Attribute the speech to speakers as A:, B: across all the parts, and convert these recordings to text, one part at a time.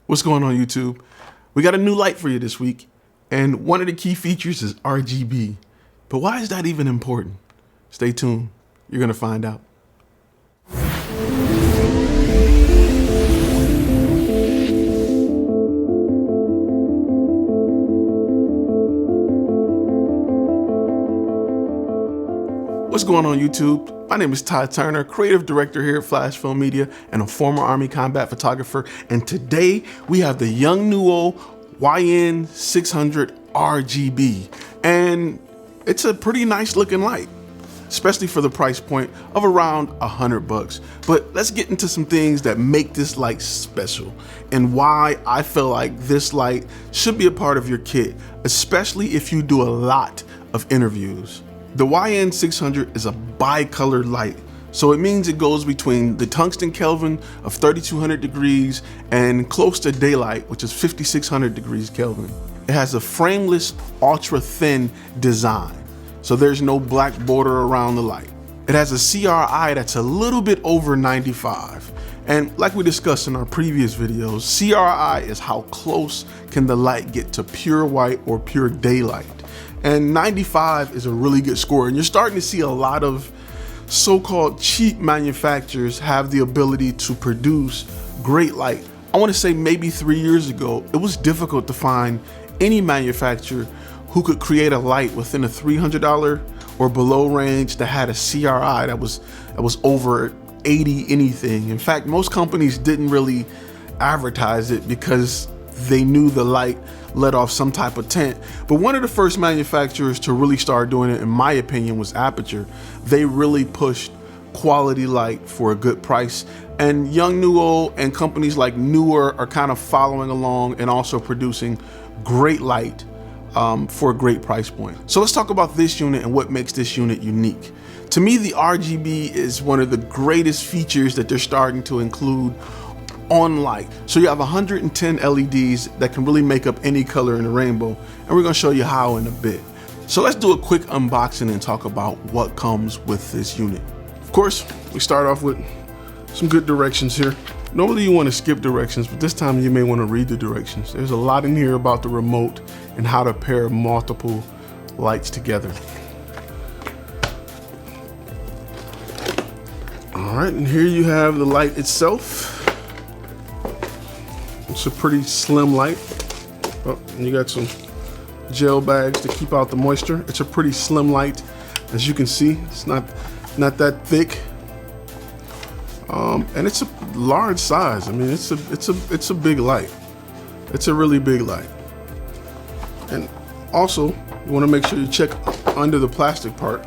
A: What's going on, YouTube? We got a new light for you this week, and one of the key features is RGB. But why is that even important? Stay tuned. You're gonna find out. What's going on, YouTube? My name is Ty Turner, creative director here at Flash Film Media and a former Army combat photographer. And today we have the YONGNUO YN600 RGB. And it's a pretty nice looking light, especially for the price point of around $100. But let's get into some things that make this light special and why I feel like this light should be a part of your kit, especially if you do a lot of interviews. The YN600 is a bicolor light, so it means it goes between the tungsten Kelvin of 3200 degrees and close to daylight, which is 5600 degrees Kelvin. It has a frameless, ultra thin design, so there's no black border around the light. It has a CRI that's a little bit over 95. And like we discussed in our previous videos, CRI is how close can the light get to pure white or pure daylight. And 95 is a really good score. And you're starting to see a lot of so-called cheap manufacturers have the ability to produce great light. I want to say maybe 3 years ago, it was difficult to find any manufacturer who could create a light within a $300 or below range that had a CRI that was over 80 anything. In fact, most companies didn't really advertise it because they knew the light let off some type of tint. But one of the first manufacturers to really start doing it, in my opinion, was Aperture. They really pushed quality light for a good price. And YONGNUO and companies like Newer are kind of following along and also producing great light for a great price point. So let's talk about this unit and what makes this unit unique. To me, the RGB is one of the greatest features that they're starting to include on light. So you have 110 LEDs that can really make up any color in the rainbow, and we're going to show you how in a bit. So let's do a quick unboxing and talk about what comes with this unit. Of course, we start off with some good directions here. Normally you want to skip directions, but this time you may want to read the directions. There's a lot in here about the remote and how to pair multiple lights together. All right, and here you have the light itself. It's a pretty slim light. Oh, and you got some gel bags to keep out the moisture. It's a pretty slim light, as you can see. It's not that thick, and it's a large size. I mean, it's a big light. It's a really big light. And also, you want to make sure you check under the plastic part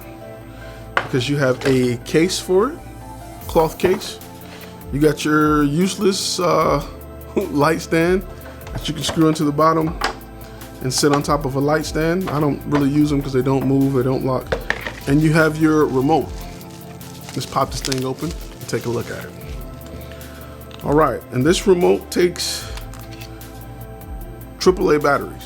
A: because you have a case for it, cloth case. You got your useless light stand that you can screw into the bottom and sit on top of a light stand. I don't really use them because they don't move, they don't lock. And you have your remote. Let's pop this thing open and take a look at it. All right, and this remote takes AAA batteries.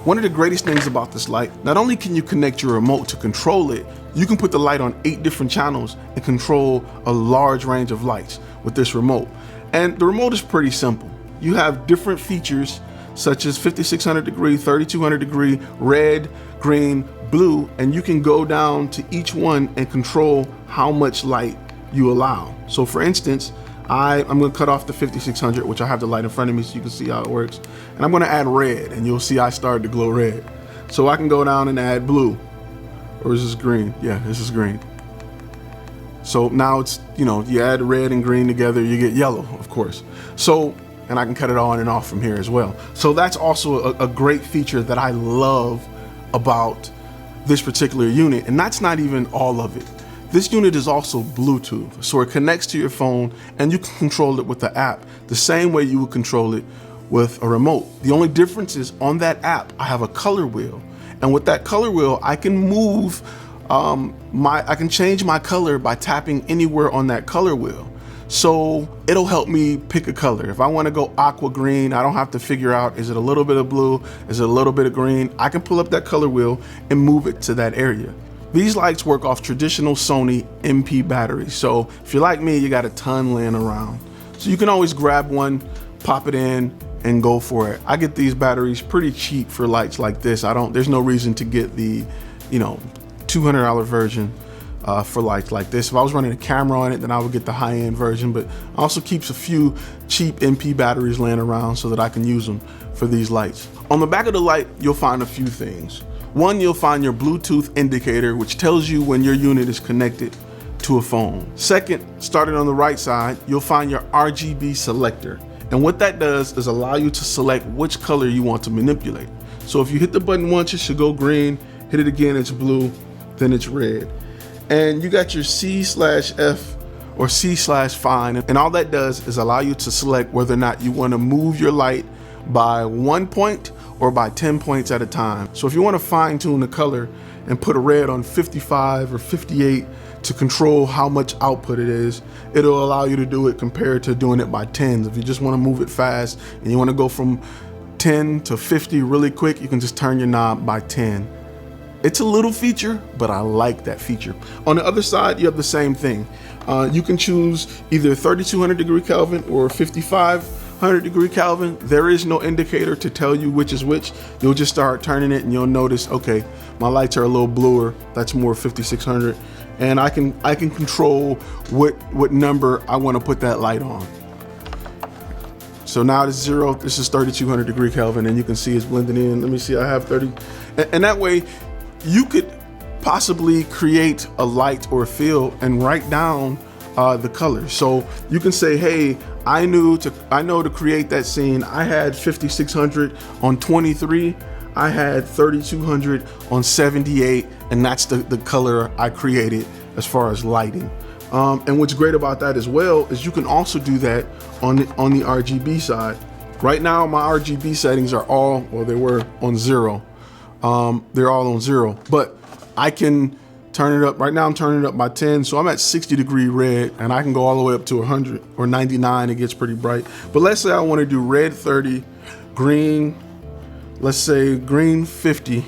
A: One of the greatest things about this light, not only can you connect your remote to control it, you can put the light on 8 different channels and control a large range of lights with this remote. And the remote is pretty simple. You have different features such as 5600 degree, 3200 degree, red, green, blue, and you can go down to each one and control how much light you allow. So for instance, I'm going to cut off the 5600, which I have the light in front of me so you can see how it works. And I'm going to add red, and you'll see I started to glow red. So I can go down and add blue. Or is this green? Yeah, this is green. So now it's, you add red and green together, you get yellow, of course. So, and I can cut it on and off from here as well. So that's also a great feature that I love about this particular unit. And that's not even all of it. This unit is also Bluetooth, so it connects to your phone and you can control it with the app the same way you would control it with a remote. The only difference is on that app, I have a color wheel. And with that color wheel, I can move, I can change my color by tapping anywhere on that color wheel. So it'll help me pick a color. If I want to go aqua green, I don't have to figure out, is it a little bit of blue? Is it a little bit of green? I can pull up that color wheel and move it to that area. These lights work off traditional Sony MP batteries. So if you're like me, you got a ton laying around. So you can always grab one, pop it in, and go for it. I get these batteries pretty cheap for lights like this. There's no reason to get the, $200 version for lights like this. If I was running a camera on it, then I would get the high-end version, but also keeps a few cheap MP batteries laying around so that I can use them for these lights. On the back of the light, you'll find a few things. One, you'll find your Bluetooth indicator, which tells you when your unit is connected to a phone. Second, starting on the right side, you'll find your Rgb Selector. And what that does is allow you to select which color you want to manipulate. So if you hit the button once, it should go green, hit it again, it's blue, then it's red. And you got your C/F or C/fine, and all that does is allow you to select whether or not you want to move your light by 1 point or by 10 points at a time. So if you want to fine tune the color and put a red on 55 or 58 to control how much output it is, it'll allow you to do it compared to doing it by tens. If you just want to move it fast and you want to go from 10 to 50 really quick, you can just turn your knob by 10. It's a little feature, but I like that feature. On the other side, you have the same thing. You can choose either 3200 degree Kelvin or 5500 degree Kelvin. There is no indicator to tell you which is which. You'll just start turning it and you'll notice, okay, my lights are a little bluer. That's more 5600. And I can control what number I want to put that light on. So now it's 0, this is 3200 degree Kelvin, and you can see it's blending in. Let me see, I have 30. And that way, you could possibly create a light or a fill and write down the color. So you can say, hey, I know to create that scene, I had 5600 on 23, I had 3200 on 78, and that's the color I created as far as lighting. And what's great about that as well is you can also do that on the RGB side. Right now, my RGB settings are all, well, they were on 0. They're all on 0, but I can turn it up. Right now I'm turning it up by 10, so I'm at 60 degree red, and I can go all the way up to 100 or 99. It gets pretty bright. But let's say I want to do red 30, green, let's say green 50,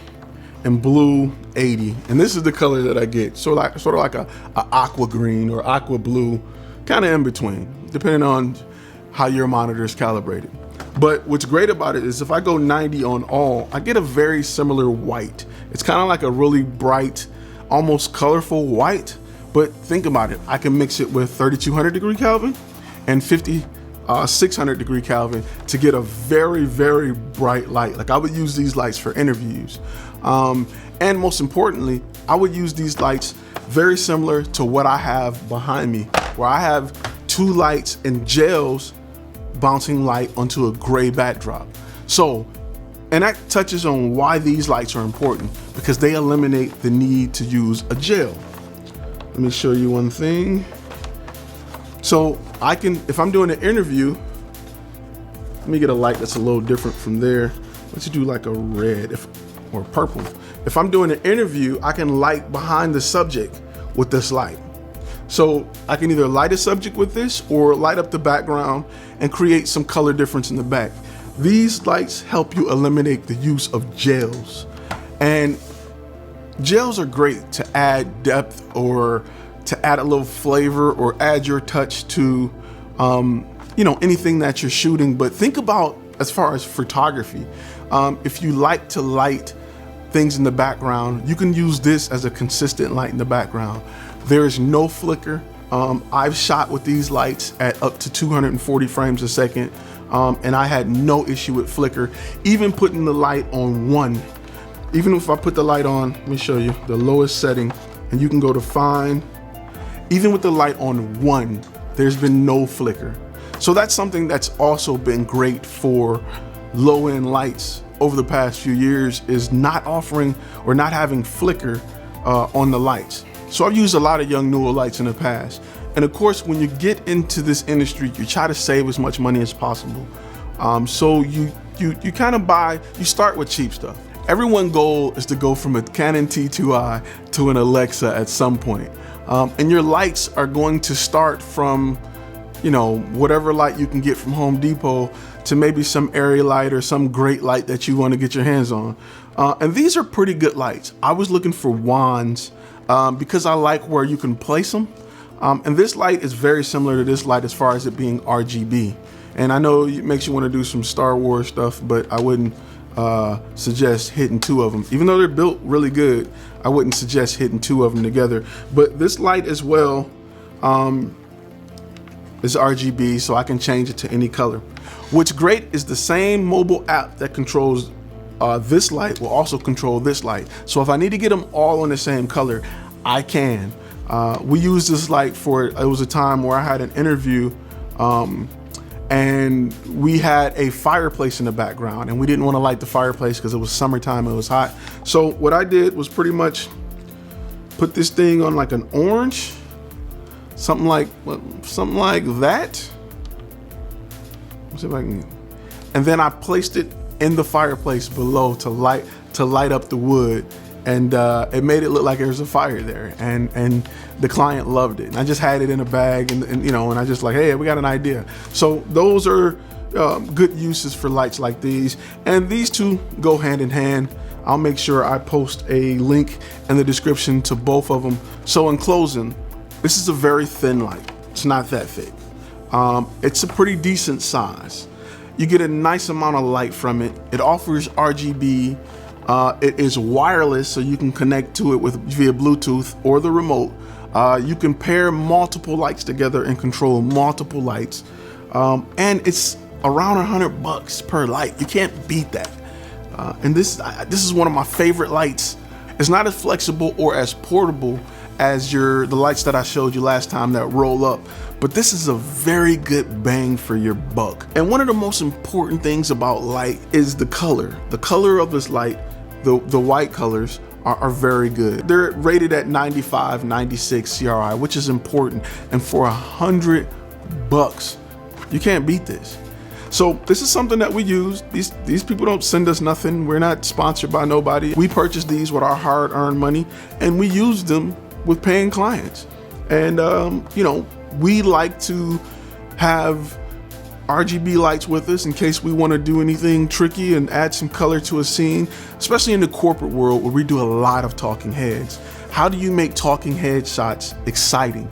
A: and blue 80. And this is the color that I get. So sort of like a aqua green or aqua blue, kind of in between, depending on how your monitor is calibrated. But what's great about it is if I go 90 on all, I get a very similar white. It's kind of like a really bright, almost colorful white. But think about it, I can mix it with 3200 degree Kelvin and 600 degree Kelvin to get a very, very bright light. Like I would use these lights for interviews. And most importantly, I would use these lights very similar to what I have behind me, where I have 2 lights and gels bouncing light onto a gray backdrop. So, and that touches on why these lights are important, because they eliminate the need to use a gel. Let me show you one thing. So I can, if I'm doing an interview, let me get a light that's a little different from there. Let's do like a red or purple. If I'm doing an interview, I can light behind the subject with this light. So I can either light a subject with this or light up the background and create some color difference in the back. These lights help you eliminate the use of gels. And gels are great to add depth or to add a little flavor or add your touch to anything that you're shooting. But think about as far as photography. If you like to light things in the background, you can use this as a consistent light in the background. There is no flicker. I've shot with these lights at up to 240 frames a second, and I had no issue with flicker. Even putting the light on 1, even if I put the light on, let me show you the lowest setting, and you can go to fine. Even with the light on 1, there's been no flicker. So that's something that's also been great for low-end lights over the past few years, is not offering or not having flicker on the lights. So I've used a lot of YONGNUO lights in the past. And of course, when you get into this industry, you try to save as much money as possible. So you kind of you start with cheap stuff. Everyone's goal is to go from a Canon T2i to an Alexa at some point. And your lights are going to start from, you know, whatever light you can get from Home Depot to maybe some area light or some great light that you want to get your hands on. And these are pretty good lights. I was looking for wands because I like where you can place them. And this light is very similar to this light as far as it being RGB. And I know it makes you want to do some Star Wars stuff, but I wouldn't suggest hitting two of them. Even though they're built really good, I wouldn't suggest hitting two of them together. But this light as well is RGB, so I can change it to any color. What's great is the same mobile app that controls this light will also control this light. So if I need to get them all in the same color, I can. We used this light for, it was a time where I had an interview and we had a fireplace in the background, and we didn't want to light the fireplace because it was summertime, it was hot. So what I did was pretty much put this thing on like an orange, something like that. Let's see if I can. And then I placed it in the fireplace below to light up the wood, and it made it look like there was a fire there, and the client loved it. And I just had it in a bag, and you know, and I just like, hey, we got an idea. So those are good uses for lights like these, and these two go hand in hand. I'll make sure I post a link in the description to both of them. So in closing, this is a very thin light. It's not that thick. It's a pretty decent size. You get a nice amount of light from it. It offers RGB. It is wireless, so you can connect to it via Bluetooth or the remote. You can pair multiple lights together and control multiple lights. And it's around $100 per light. You can't beat that. And this is one of my favorite lights. It's not as flexible or as portable as the lights that I showed you last time that roll up, but this is a very good bang for your buck. And one of the most important things about light is the color. The color of this light, the white colors are very good. They're rated at 95, 96 CRI, which is important. And for $100, you can't beat this. So this is something that we use. These people don't send us nothing. We're not sponsored by nobody. We purchased these with our hard-earned money, and we use them with paying clients. And you know, we like to have RGB lights with us in case we want to do anything tricky and add some color to a scene, especially in the corporate world where we do a lot of talking heads. How do you make talking head shots exciting?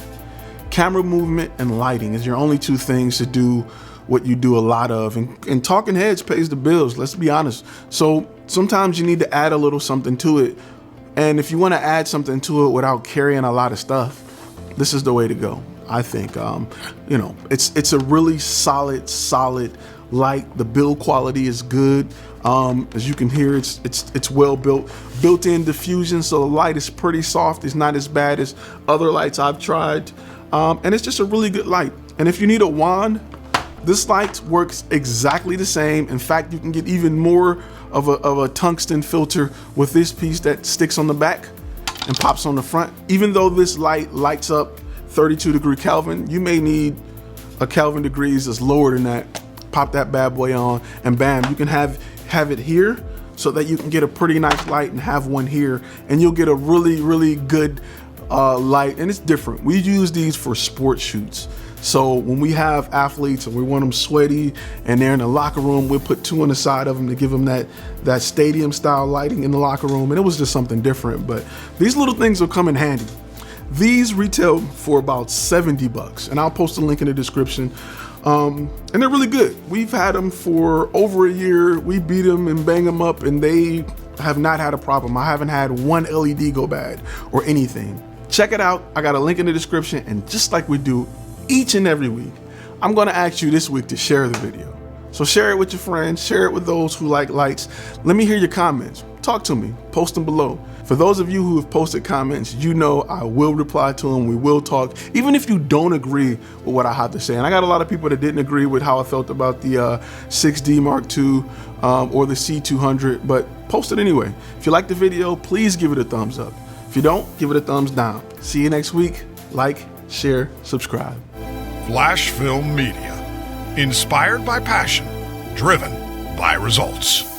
A: Camera movement and lighting is your only two things to do what you do a lot of, and talking heads pays the bills, let's be honest. So sometimes you need to add a little something to it, and if you want to add something to it without carrying a lot of stuff, this is the way to go, I think. You know, it's a really solid light. The build quality is good. As you can hear, it's well built, built-in diffusion, so the light is pretty soft. It's not as bad as other lights I've tried, and it's just a really good light. And if you need a wand, this light works exactly the same. In fact, you can get even more of a tungsten filter with this piece that sticks on the back and pops on the front. Even though this light lights up 32 degree Kelvin, you may need a Kelvin degrees that's lower than that. Pop that bad boy on, and bam, you can have it here so that you can get a pretty nice light, and have one here, and you'll get a really good light. And it's different. We use these for sports shoots. So when we have athletes and we want them sweaty and they're in the locker room, we'll put two on the side of them to give them that stadium style lighting in the locker room. And it was just something different, but these little things will come in handy. These retail for about $70, and I'll post a link in the description. And they're really good. We've had them for over a year. We beat them and bang them up, and they have not had a problem. I haven't had one LED go bad or anything. Check it out. I got a link in the description, and just like we do each and every week, I'm gonna ask you this week to share the video. So share it with your friends, share it with those who like lights. Let me hear your comments. Talk to me, post them below. For those of you who have posted comments, you know I will reply to them, we will talk, even if you don't agree with what I have to say. And I got a lot of people that didn't agree with how I felt about the 6D Mark II or the C200, but post it anyway. If you like the video, please give it a thumbs up. If you don't, give it a thumbs down. See you next week. Like, share, subscribe.
B: Flash Film Media, inspired by passion, driven by results.